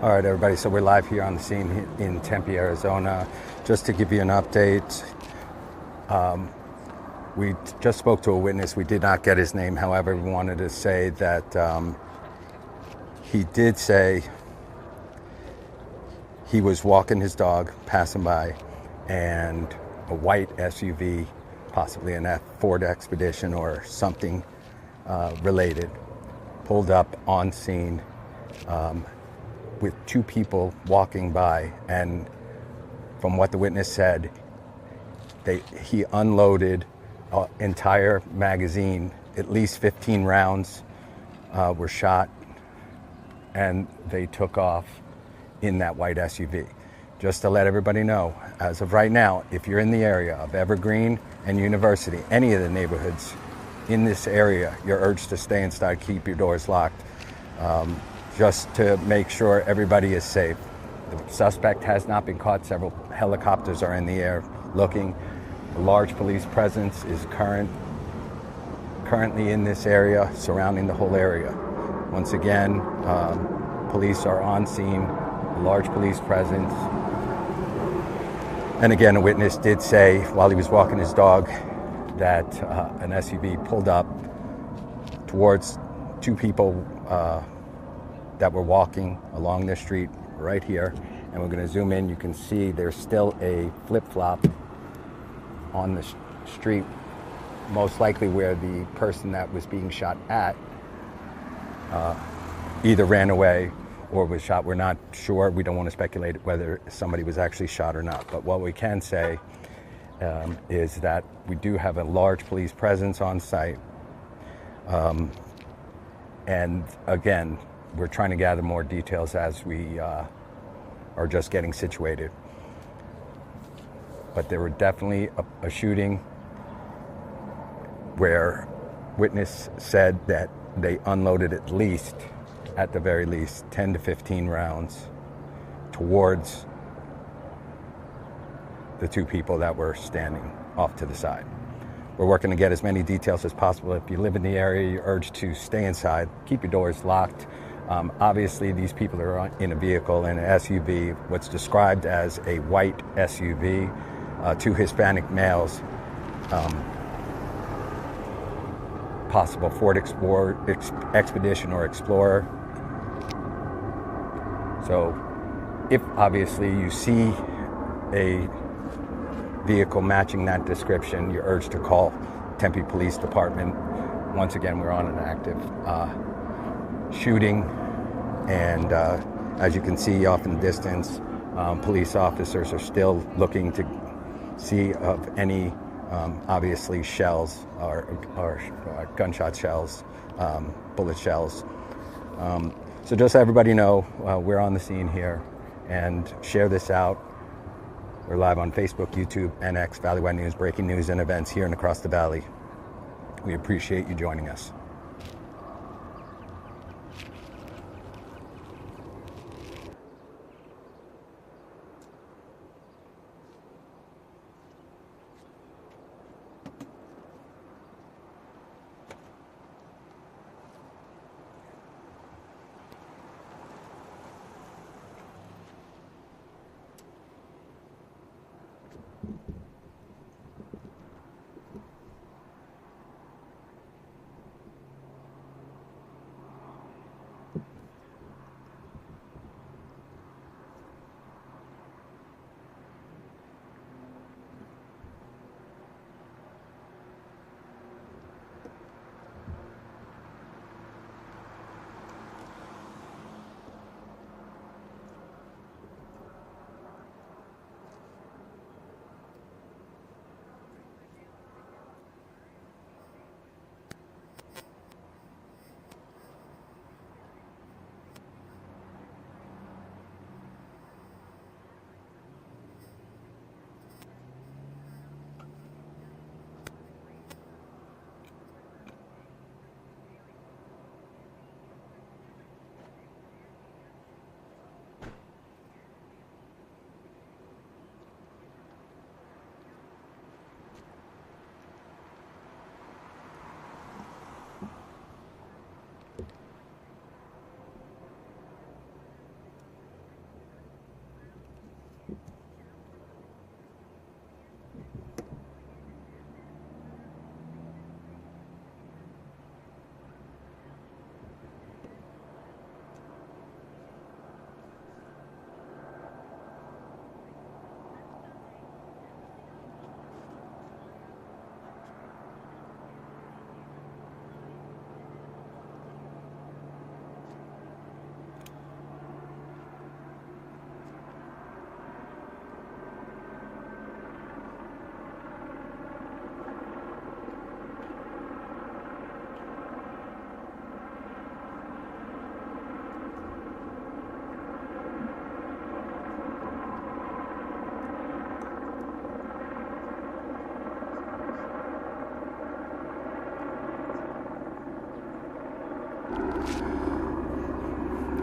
All right, everybody, so we're live here on the scene in Tempe, Arizona. Just to give you an update, we just spoke to a witness. We did not get his name. However, we wanted to say that he did say he was walking his dog, passing by, and a white SUV, possibly an Ford Expedition or something related, pulled up on scene with two people walking by, and from what the witness said, he unloaded an entire magazine. At least 15 rounds were shot, and they took off in that white SUV. Just to let everybody know, as of right now, if you're in the area of Evergreen and University, any of the neighborhoods in this area, you're urged to stay inside, keep your doors locked, just to make sure everybody is safe. The suspect has not been caught. Several helicopters are in the air looking. A large police presence is currently in this area, surrounding the whole area. Once again, police are on scene, a large police presence. And again, a witness did say while he was walking his dog that an SUV pulled up towards two people that were walking along this street right here. And we're going to zoom in. You can see there's still a flip-flop on the street, most likely where the person that was being shot at either ran away or was shot. We're not sure. We don't want to speculate whether somebody was actually shot or not. But what we can say is that we do have a large police presence on site. And again, we're trying to gather more details as we are just getting situated. But there were definitely a shooting where witness said that they unloaded at the very least, 10 to 15 rounds towards the two people that were standing off to the side. We're working to get as many details as possible. If you live in the area, you're urged to stay inside, keep your doors locked. Obviously, these people are in a vehicle, in an SUV, what's described as a white SUV, two Hispanic males, possible Ford Expedition or Explorer. So if obviously you see a vehicle matching that description, you're urged to call Tempe Police Department. Once again, we're on an active shooting, and as you can see off in the distance, police officers are still looking to see of any obviously shells or gunshot shells, bullet shells. So just so everybody know, we're on the scene here, and share this out. We're live on Facebook, YouTube, and X, Valleywide News, breaking news and events here and across the valley. We appreciate you joining us.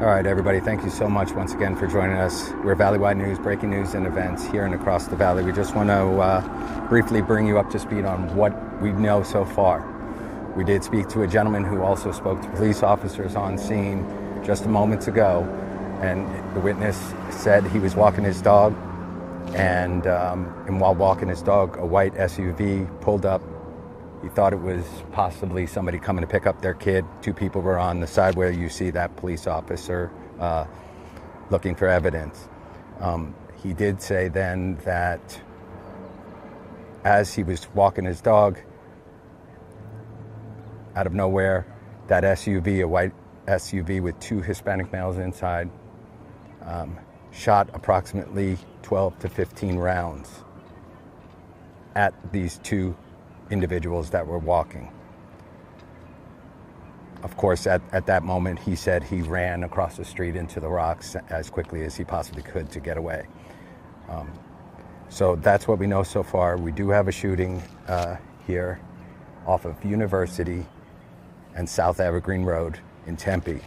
All right, everybody, thank you so much once again for joining us. We're Valley-wide News, breaking news and events here and across the valley. We just want to briefly bring you up to speed on what we know so far. We did speak to a gentleman who also spoke to police officers on scene just moments ago, and the witness said he was walking his dog, and while walking his dog, a white SUV pulled up. He thought it was possibly somebody coming to pick up their kid. Two people were on the side where you see that police officer looking for evidence. He did say then that as he was walking his dog, out of nowhere, that SUV, a white SUV with two Hispanic males inside, shot approximately 12 to 15 rounds at these two individuals that were walking. Of course, at that moment, he said he ran across the street into the rocks as quickly as he possibly could to get away. So that's what we know so far. We do have a shooting here off of University and South Evergreen Road in Tempe.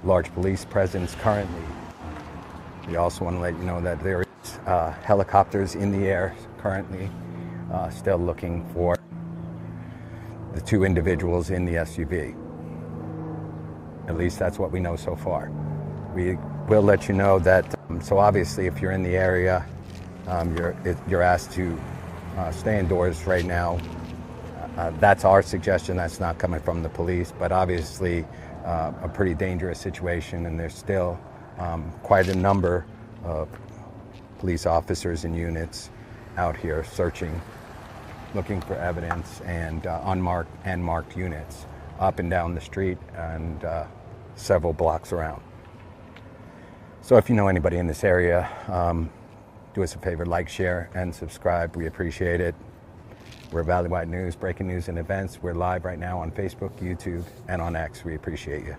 Large police presence currently. We also want to let you know that there is helicopters in the air currently, still looking for the two individuals in the SUV. At least that's what we know so far. We will let you know that, so obviously if you're in the area, you're asked to stay indoors right now. That's our suggestion. That's not coming from the police, but obviously a pretty dangerous situation, and there's still quite a number of police officers and units out here searching, looking for evidence, and unmarked and marked units up and down the street and several blocks around. So if you know anybody in this area, do us a favor, like, share, and subscribe. We appreciate it. We're Valley-wide News, breaking news and events. We're live right now on Facebook, YouTube, and on X. We appreciate you.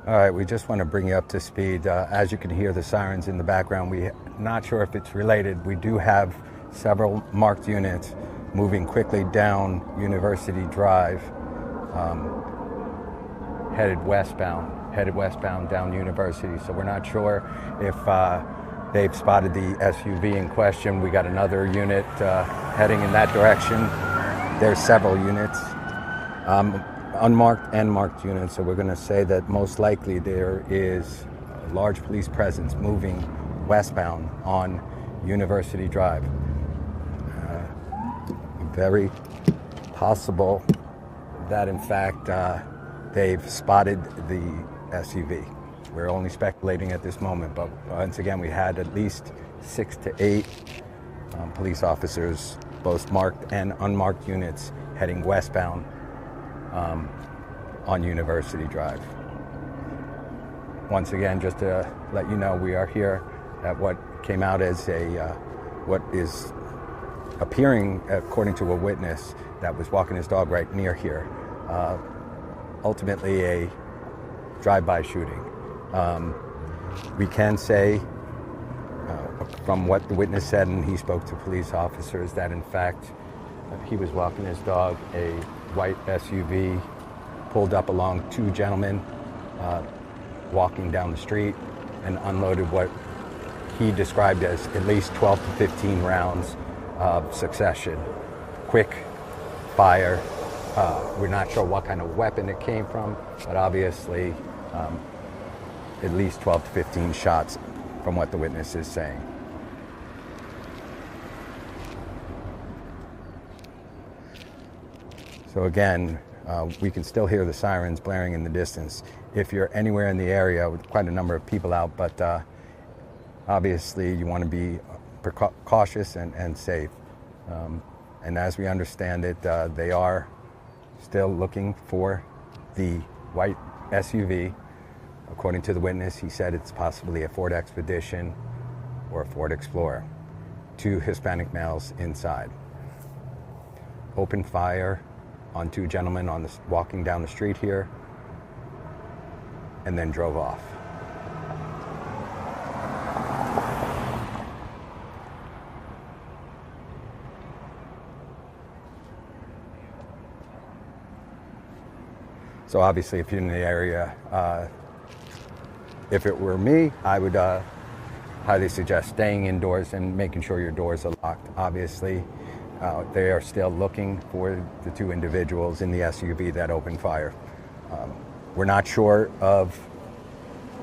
All right, we just want to bring you up to speed. As you can hear the sirens in the background, we're not sure if it's related. We do have several marked units moving quickly down University Drive. headed westbound down University. So we're not sure if they've spotted the SUV in question. We got another unit heading in that direction. There's several units, unmarked and marked units. So we're going to say that most likely there is a large police presence moving westbound on University Drive. Very possible that in fact they've spotted the SUV. We're only speculating at this moment, but once again, we had at least 6 to 8 police officers, both marked and unmarked units, heading westbound on University Drive. Once again, just to let you know, we are here at what came out as what is appearing, according to a witness that was walking his dog right near here, ultimately a drive-by shooting. We can say, from what the witness said, and he spoke to police officers, that in fact he was walking his dog. A white SUV pulled up along 2 gentlemen walking down the street and unloaded what he described as at least 12 to 15 rounds of succession. Quick fire. We're not sure what kind of weapon it came from, but obviously at least 12 to 15 shots from what the witness is saying. So again, we can still hear the sirens blaring in the distance. If you're anywhere in the area, with quite a number of people out, but obviously you want to be cautious and safe. And as we understand it, they are still looking for the white SUV. According to the witness, he said it's possibly a Ford Expedition or a Ford Explorer. 2 Hispanic males inside. Opened fire on 2 gentlemen walking down the street here, and then drove off. So obviously, if you're in the area, if it were me, I would highly suggest staying indoors and making sure your doors are locked. Obviously, they are still looking for the 2 individuals in the SUV that opened fire. We're not sure of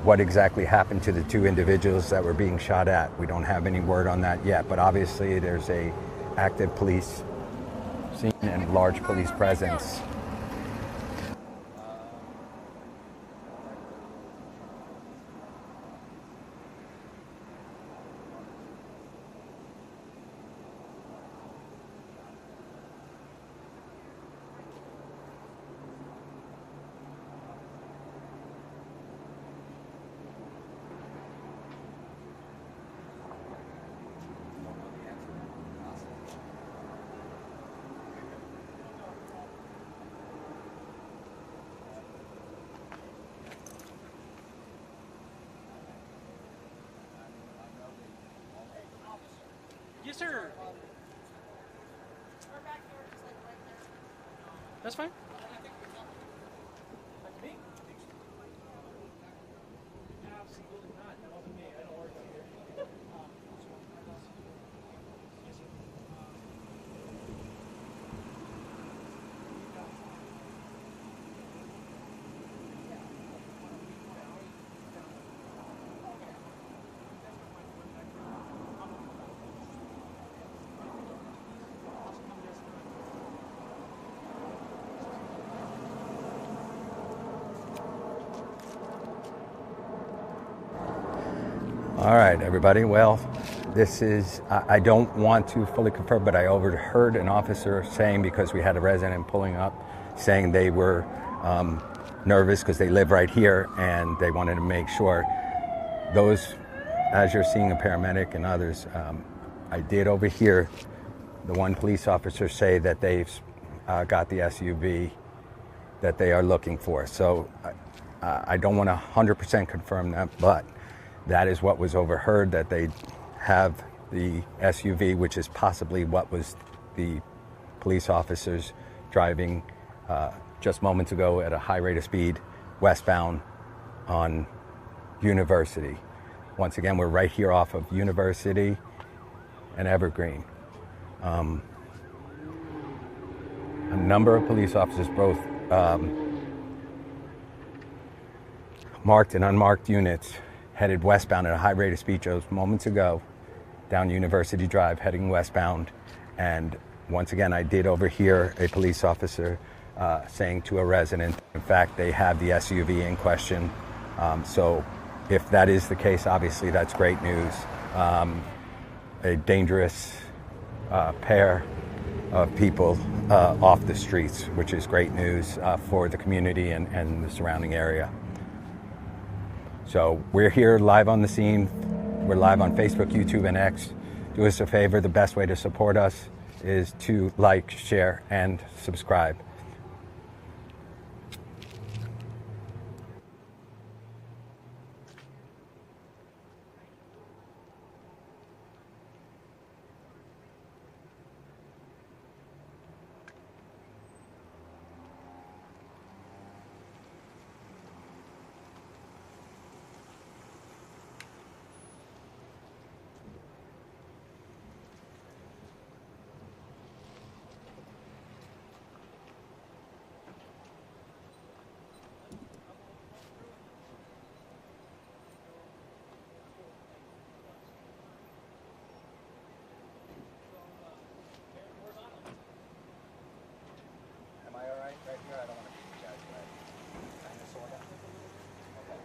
what exactly happened to the 2 individuals that were being shot at. We don't have any word on that yet, but obviously there's a active police scene and large police presence. Yes, sir. That's fine. Absolutely not. That wasn't me. I don't work here. All right, everybody. Well, this is, I don't want to fully confirm, but I overheard an officer saying, because we had a resident pulling up, saying they were nervous because they live right here and they wanted to make sure those, as you're seeing a paramedic and others, I did overhear the one police officer say that they've got the SUV that they are looking for. So I don't want to 100% confirm that, but that is what was overheard, that they have the SUV, which is possibly what was the police officers driving just moments ago at a high rate of speed westbound on University. Once again, we're right here off of University and Evergreen. A number of police officers, both marked and unmarked units, headed westbound at a high rate of speed just moments ago down University Drive, heading westbound. And once again, I did overhear a police officer saying to a resident, in fact, they have the SUV in question. So if that is the case, obviously that's great news. A dangerous pair of people off the streets, which is great news for the community and the surrounding area. So we're here live on the scene. We're live on Facebook, YouTube, and X. Do us a favor. The best way to support us is to like, share, and subscribe. Am I all right right here? I don't want to keep you guys away. Kind of, sort of. Okay.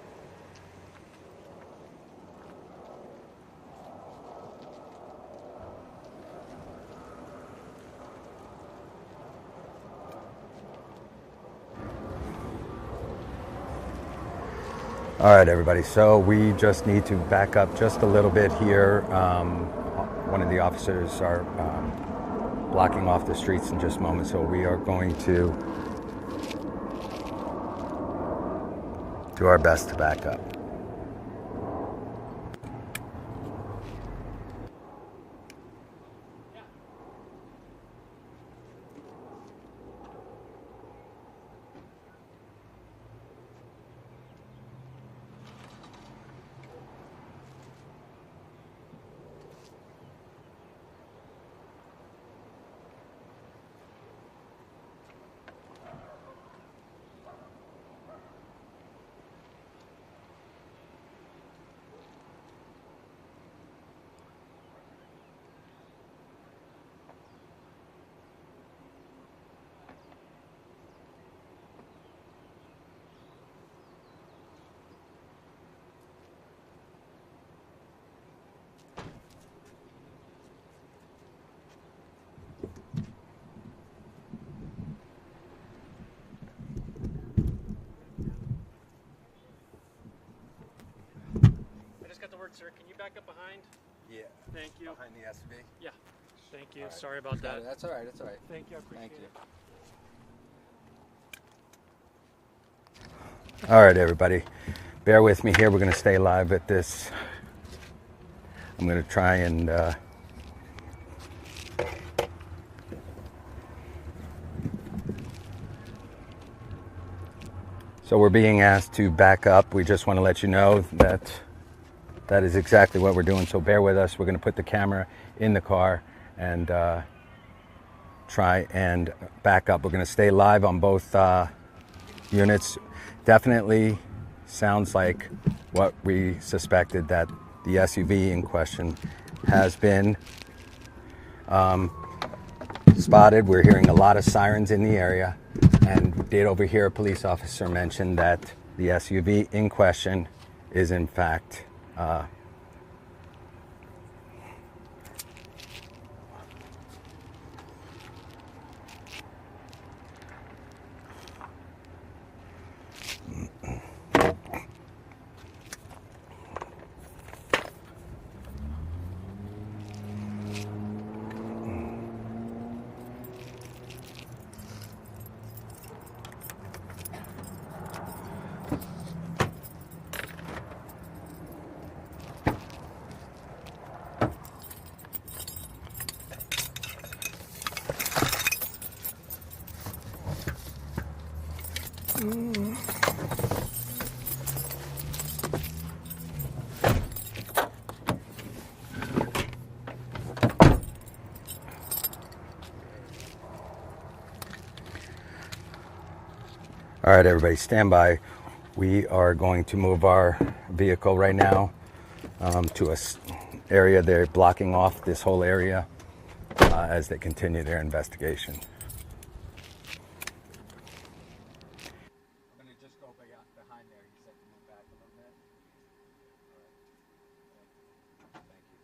All right, everybody. So we just need to back up just a little bit here. One of the officers are blocking off the streets in just a moment, so we are going to do our best to back up. Sir, can you back up behind? Yeah. Thank you. Behind the SUV? Yeah. Thank you. All right. Sorry about that. That's all right. That's all right. Thank you. I appreciate it. All right, everybody. Bear with me here. We're going to stay live at this. I'm going to try and so we're being asked to back up. We just want to let you know that that is exactly what we're doing. So bear with us. We're going to put the camera in the car and try and back up. We're going to stay live on both units. Definitely sounds like what we suspected, that the SUV in question has been spotted. We're hearing a lot of sirens in the area, and we did overhear a police officer mention that the SUV in question is in fact All right, everybody, stand by. We are going to move our vehicle right now to a area. They're blocking off this whole area as they continue their investigation. I'm going to just go behind there. He said to move back a little bit. All right. Thank you.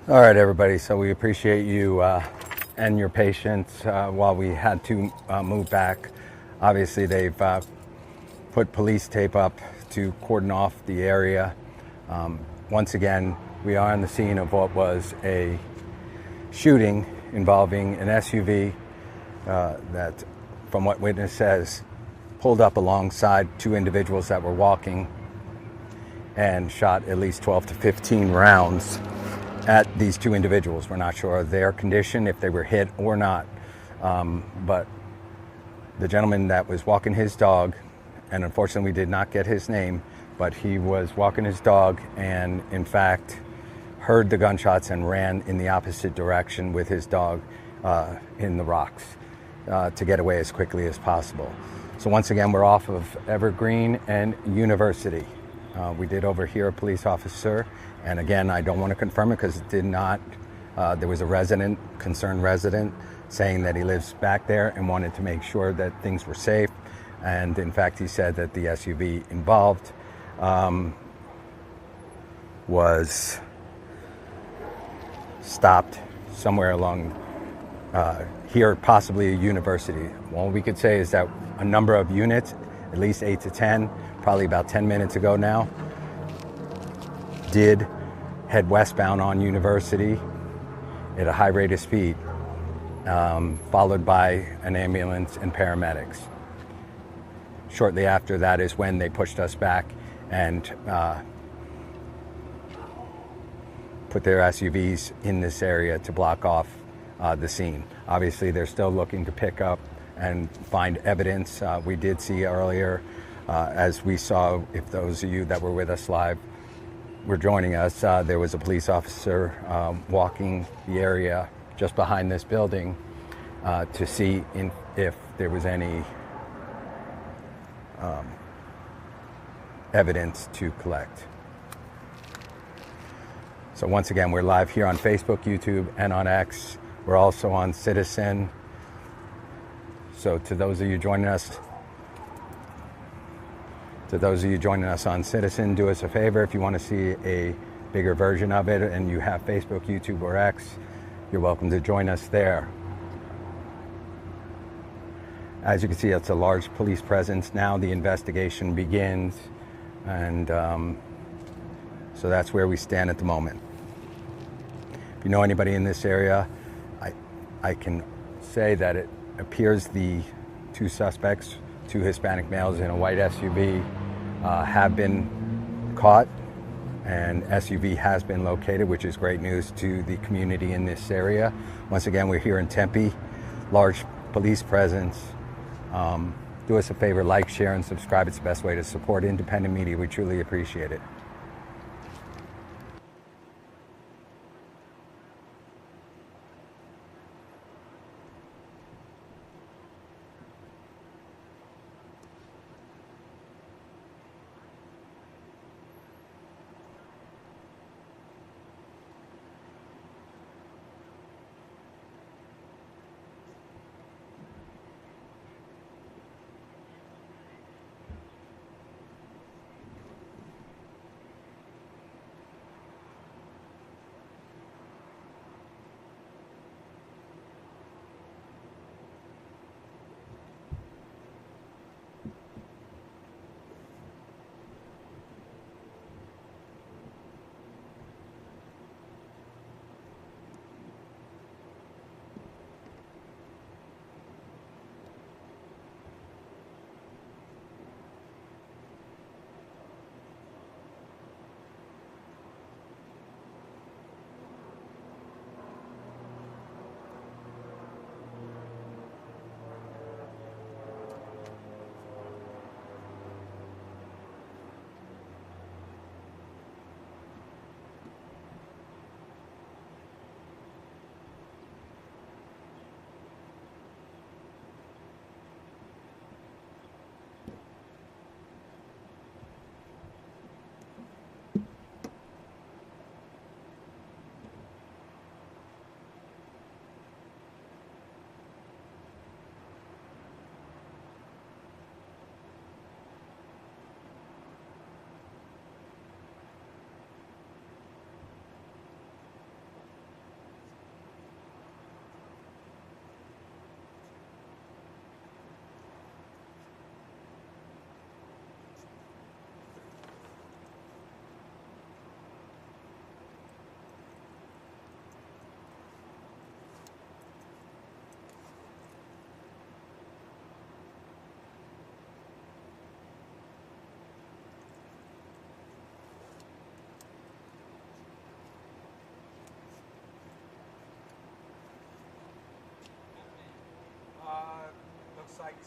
All right, everybody. So we appreciate you and your patience while we had to move back. Obviously, they've put police tape up to cordon off the area. Once again, we are on the scene of what was a shooting involving an SUV that, from what witness says, pulled up alongside two individuals that were walking and shot at least 12 to 15 rounds at these two individuals. We're not sure of their condition, if they were hit or not, but the gentleman that was walking his dog, and unfortunately we did not get his name, but he was walking his dog and in fact heard the gunshots and ran in the opposite direction with his dog in the rocks to get away as quickly as possible. So once again, we're off of Evergreen and University. We did overhear a police officer, and again, I don't want to confirm it because it did not. There was a concerned resident, saying that he lives back there and wanted to make sure that things were safe. And in fact, he said that the SUV involved was stopped somewhere along here, possibly a university. All we could say is that a number of units, at least 8 to 10, probably about 10 minutes ago now, did head westbound on University at a high rate of speed, followed by an ambulance and paramedics. Shortly after that is when they pushed us back and put their SUVs in this area to block off the scene. Obviously, they're still looking to pick up and find evidence. We did see earlier, as we saw, if those of you that were with us live were joining us, there was a police officer walking the area just behind this building to see if there was any evidence to collect. So once again, we're live here on Facebook, YouTube, and on X. We're also on Citizen. So to those of you joining us on Citizen, do us a favor. If you want to see a bigger version of it and you have Facebook, YouTube, or X, you're welcome to join us there. As you can see, it's a large police presence. Now the investigation begins, and so that's where we stand at the moment. If you know anybody in this area, I can say that it appears the two suspects, two Hispanic males in a white SUV, have been caught, and SUV has been located, which is great news to the community in this area. Once again, we're here in Tempe, large police presence. Do us a favor, like, share, and subscribe. It's the best way to support independent media. We truly appreciate it.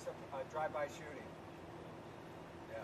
case of a drive-by shooting. Yeah.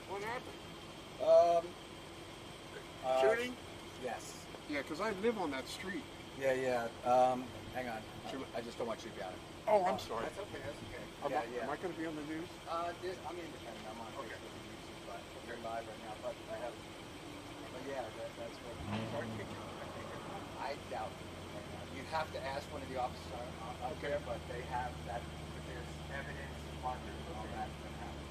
What happened? Shooting? Yes. Yeah, because I live on that street. Yeah. Hang on. I just don't want you to be on it. Oh, I'm sorry. That's okay. Am I going to be on the news? I'm independent. I'm on Okay. Facebook and YouTube, but you're live right now. But that's what. I doubt it right now. You have to ask one of the officers out there, but they have that. If there's evidence, markers, and all that can happen.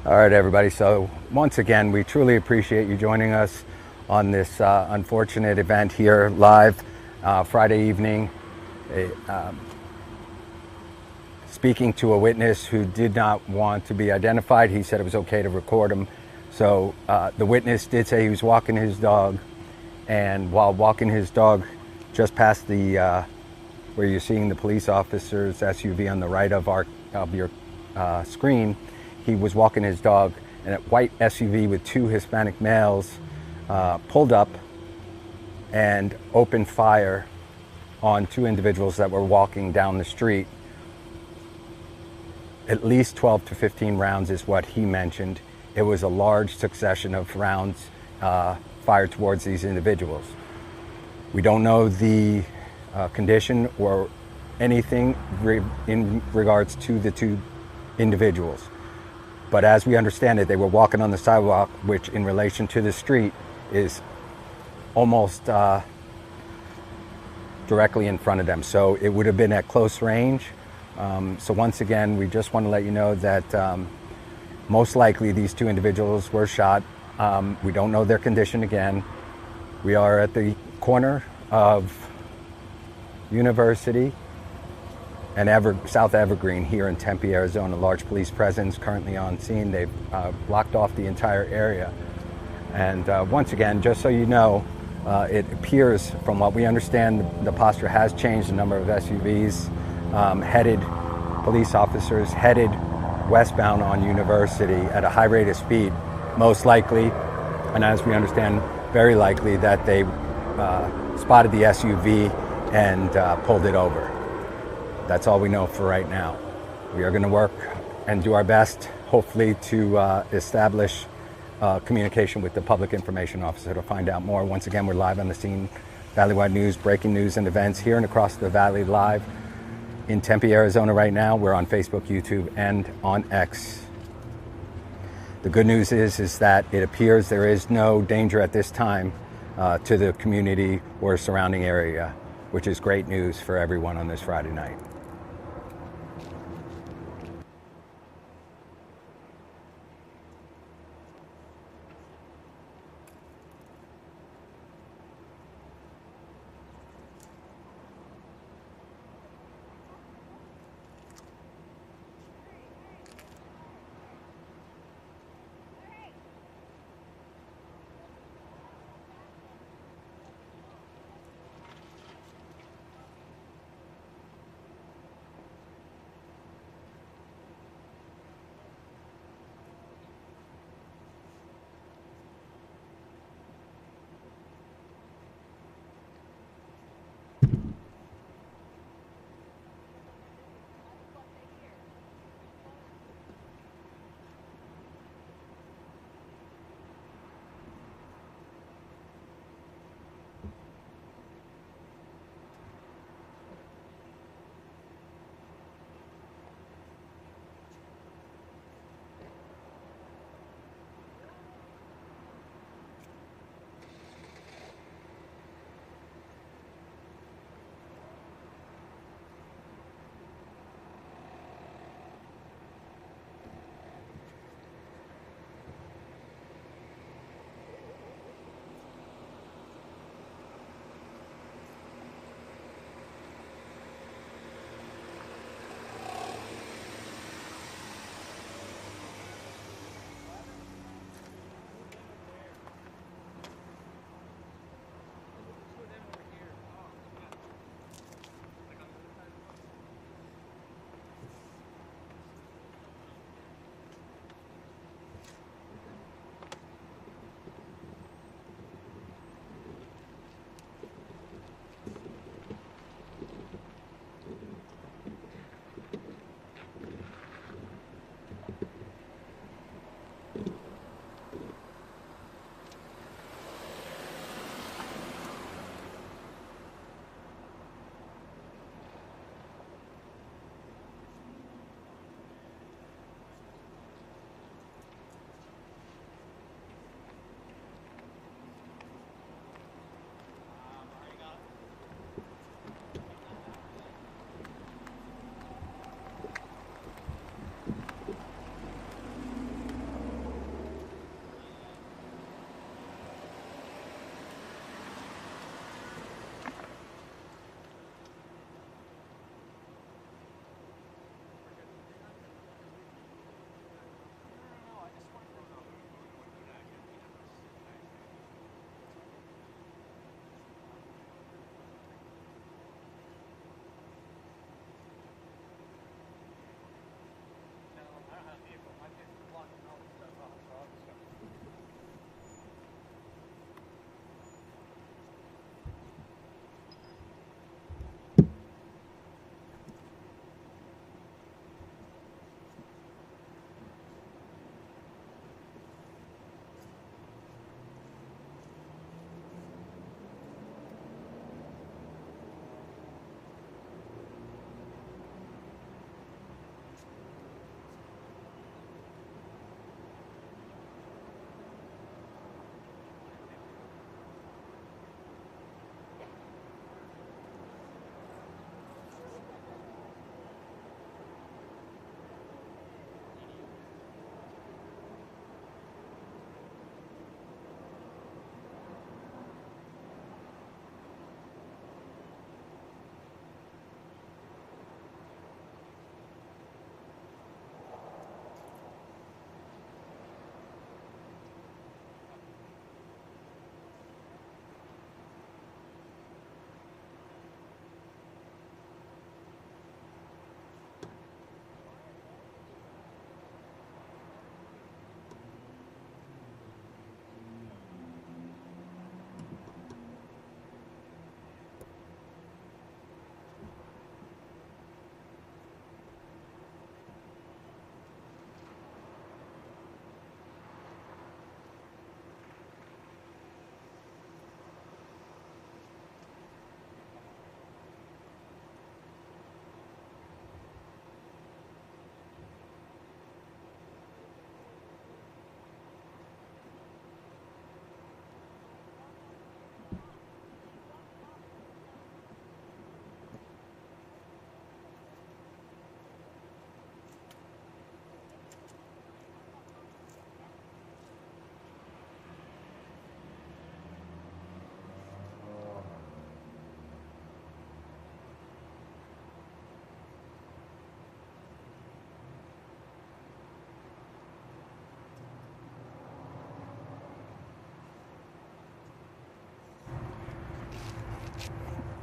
All right, everybody. So once again, we truly appreciate you joining us on this unfortunate event here live Friday evening. Speaking to a witness who did not want to be identified, he said it was okay to record him. So the witness did say he was walking his dog, and while walking his dog just past the where you're seeing the police officer's SUV on the right of your screen, he was walking his dog, and a white SUV with two Hispanic males pulled up and opened fire on two individuals that were walking down the street. At least 12 to 15 rounds is what he mentioned. It was a large succession of rounds fired towards these individuals. We don't know the condition or anything in regards to the two individuals. But as we understand it, they were walking on the sidewalk, which in relation to the street is almost directly in front of them. So it would have been at close range. So once again, we just want to let you know that most likely these two individuals were shot. We don't know their condition again. We are at the corner of University and South Evergreen here in Tempe, Arizona. Large police presence currently on scene. They've blocked off the entire area. And once again, just so you know, it appears from what we understand, the posture has changed. The number of SUVs police officers headed westbound on University at a high rate of speed, most likely, and as we understand, very likely that they spotted the SUV and pulled it over. That's all we know for right now. We are going to work and do our best, hopefully, to establish communication with the public information officer to find out more. Once again, we're live on the scene. Valleywide News, breaking news and events here and across the valley, live in Tempe, Arizona right now. We're on Facebook, YouTube, and on X. The good news is that it appears there is no danger at this time to the community or surrounding area, which is great news for everyone on this Friday night.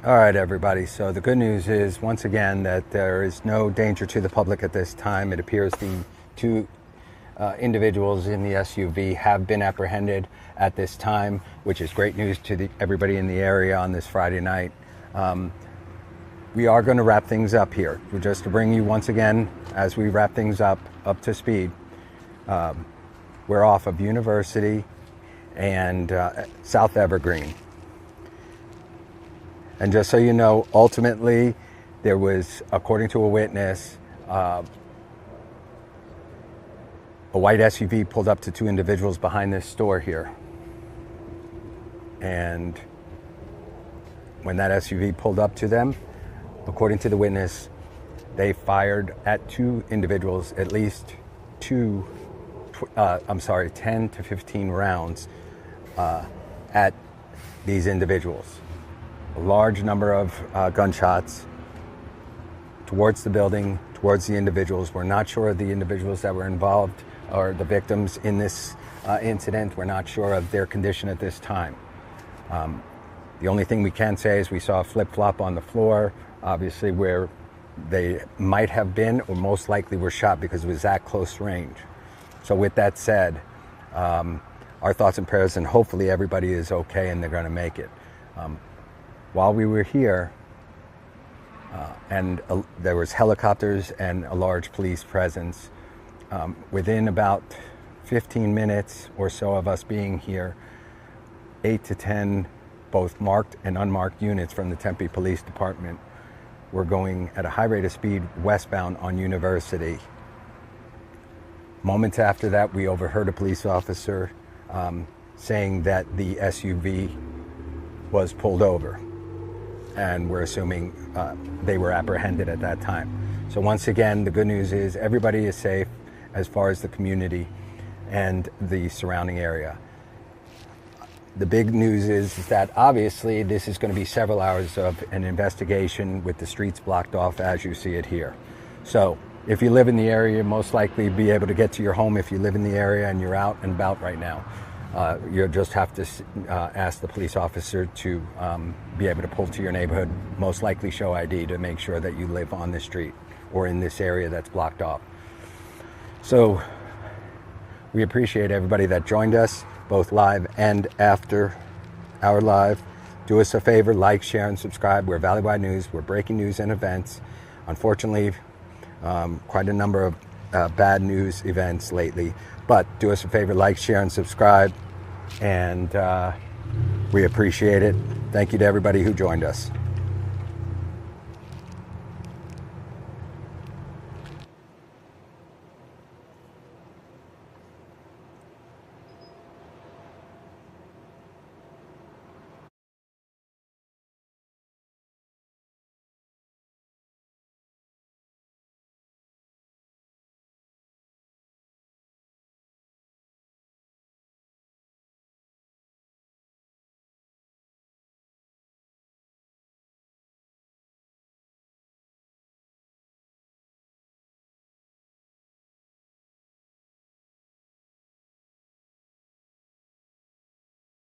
All right, everybody. So the good news is, once again, that there is no danger to the public at this time. It appears the two individuals in the SUV have been apprehended at this time, which is great news to everybody in the area on this Friday night. We are going to wrap things up here. Just to bring you once again, as we wrap things up to speed, we're off of University and South Evergreen. And just so you know, ultimately, there was, according to a witness, a white SUV pulled up to two individuals behind this store here. And when that SUV pulled up to them, according to the witness, they fired at two individuals, at least 10 to 15 rounds at these individuals. A large number of gunshots towards the building, towards the individuals. We're not sure of the individuals that were involved or the victims in this incident. We're not sure of their condition at this time. The only thing we can say is we saw a flip-flop on the floor, obviously where they might have been or most likely were shot because it was at close range. So with that said, our thoughts and prayers, and hopefully everybody is okay and they're going to make it. While we were here, and there was helicopters and a large police presence, within about 15 minutes or so of us being here, 8 to 10 both marked and unmarked units from the Tempe Police Department were going at a high rate of speed westbound on University. Moments after that, we overheard a police officer saying that the SUV was pulled over, and we're assuming they were apprehended at that time. So once again, the good news is everybody is safe as far as the community and the surrounding area. The big news is that obviously this is going to be several hours of an investigation with the streets blocked off as you see it here. So if you live in the area, you'll most likely be able to get to your home if you live in the area and you're out and about right now. You'll just have to ask the police officer to be able to pull to your neighborhood, most likely show ID to make sure that you live on this street or in this area that's blocked off. So we appreciate everybody that joined us, both live and after our live. Do us a favor, like, share, and subscribe. We're Valley-wide News. We're breaking news and events. Unfortunately, quite a number of bad news events lately. But do us a favor, like, share, and subscribe. And we appreciate it. Thank you to everybody who joined us.